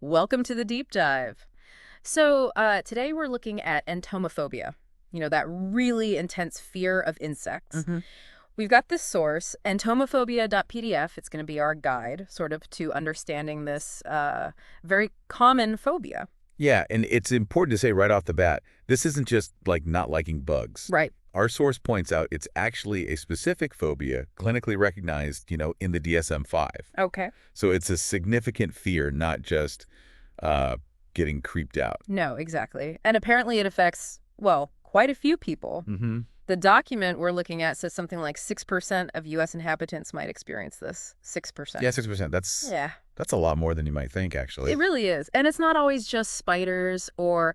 Welcome to the deep dive. So today we're looking at entomophobia, that really intense fear of insects. hmm We've got this source, entomophobia.pdf. It's going to be our guide, sort of, to understanding this very common phobia. Yeah, and it's important to say right off the bat, this isn't just like not liking bugs. Right. Our source points out it's actually a specific phobia clinically recognized, in the DSM-5. Okay. So it's a significant fear, not just uh, getting creeped out. No, exactly. And apparently it affects, well, quite a few people. hmm The document we're looking at says something like 6% of U.S. inhabitants might experience this. 6%. Yeah, 6%. That's Yeah. that's a lot more than you might think, It actually. really is. And it's not always just spiders or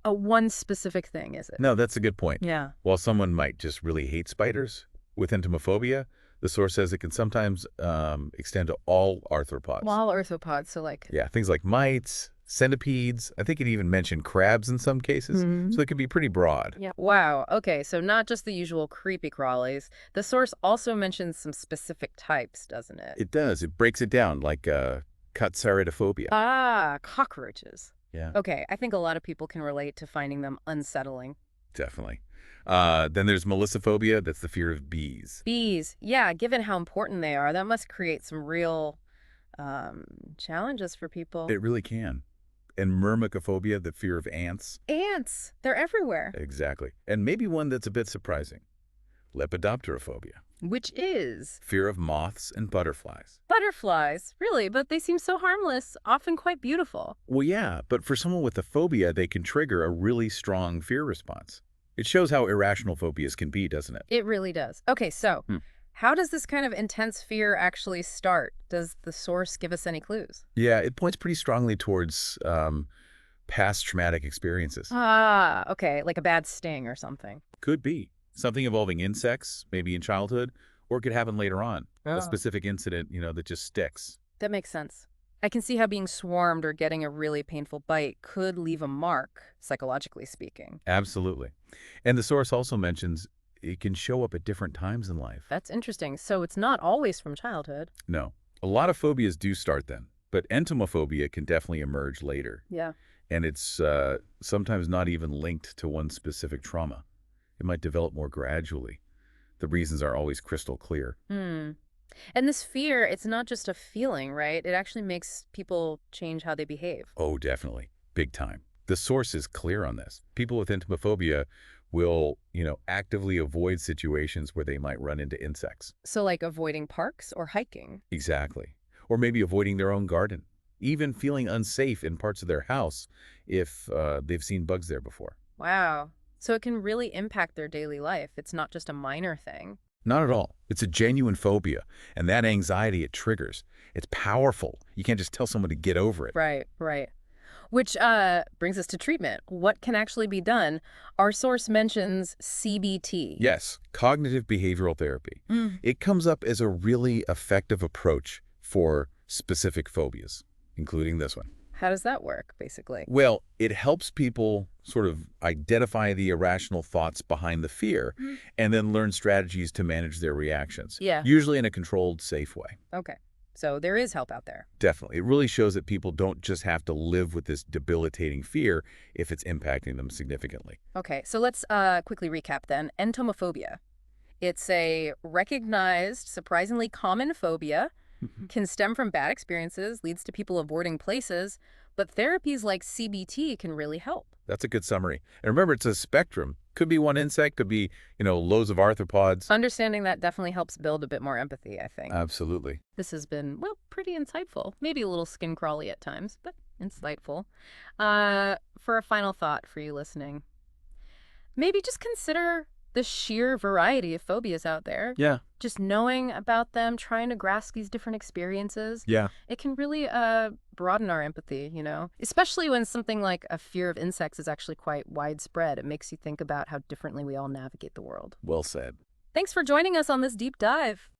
a one specific thing, is it? No, that's a good point. Yeah. While someone might just really hate spiders, with entomophobia, the source says it can sometimes extend to all arthropods. Wall arthropods, so like. Yeah, things like mites, centipedes. I think it even mentioned crabs in some cases. Hmm. So it can be pretty broad. Yeah. Wow. Okay. So not just the usual creepy crawlies. The source also mentions some specific types, doesn't it? It does. It breaks it down like Cockroaches. Ah, cockroaches. Yeah, Okay. I think a lot of people can relate to finding them unsettling. definitely. Then there's Melissophobia. That's the fear of bees. Bees. Yeah. Given how important they are, that must create some real challenges for people. It really can. And Myrmecophobia, the fear of ants. Ants. They're everywhere. Exactly. And maybe one that's a bit surprising. Lepidopterophobia, Which is fear of moths and butterflies. butterflies, really, but they seem so harmless, often quite beautiful. Well, yeah, but for someone with a phobia, they can trigger a really strong fear response. It shows how irrational phobias can be, doesn't it? It really does. Okay, so Hmm. how does this kind of intense fear actually start? Does the source give us any clues? Yeah, it points pretty strongly towards past traumatic experiences. Ah, okay, like a bad sting or something. Could be something involving insects, maybe in childhood, or it could happen later on. A Oh. specific incident, that just sticks. That makes sense. I can see how being swarmed or getting a really painful bite could leave a mark, psychologically speaking. Absolutely. And the source also mentions it can show up at different times in life. That's interesting. So it's not always from childhood. No, a lot of phobias do start then, but entomophobia can definitely emerge later. Yeah. And it's sometimes not even linked to one specific trauma. It might develop more gradually. The reasons are always crystal clear. Hmm. And this fear, it's not just a feeling, right? It actually makes people change how they behave. Oh, definitely. Big time. The source is clear on this. People with entomophobia will, actively avoid situations where they might run into insects. So, like avoiding parks or hiking. Exactly. Or maybe avoiding their own garden. Even feeling unsafe in parts of their house if they've seen bugs there before. Wow. So it can really impact their daily life. It's not just a minor thing. Not at all. It's a genuine phobia, and that anxiety it triggers, it's powerful. You can't just tell someone to get over it. Right, right. Which brings us to treatment. What can actually be done? Our source mentions CBT. Yes, cognitive behavioral therapy. Mm. It comes up as a really effective approach for specific phobias, including this one. How does that work, basically? Well, it helps people sort of identify the irrational thoughts behind the fear Mm. and then learn strategies to manage their reactions, Yeah. usually in a controlled, safe way. Okay. So there is help out there. Definitely. It really shows that people don't just have to live with this debilitating fear if it's impacting them significantly. Okay, so let's quickly recap then. Entomophobia. It's a recognized, surprisingly common phobia, can stem from bad experiences, leads to people avoiding places, but therapies like CBT can really help. That's a good summary. And remember, it's a spectrum. Could be one insect, could be, loads of arthropods. Understanding that definitely helps build a bit more empathy, I think. Absolutely. This has been, well, pretty insightful. Maybe a little skin crawly at times, but insightful. For a final thought for you listening, maybe just consider the sheer variety of phobias out there. Yeah. Just knowing about them, trying to grasp these different experiences, Yeah. it can really broaden our empathy, especially when something like a fear of insects is actually quite widespread. It makes you think about how differently we all navigate the world. Well said. Thanks for joining us on this deep dive.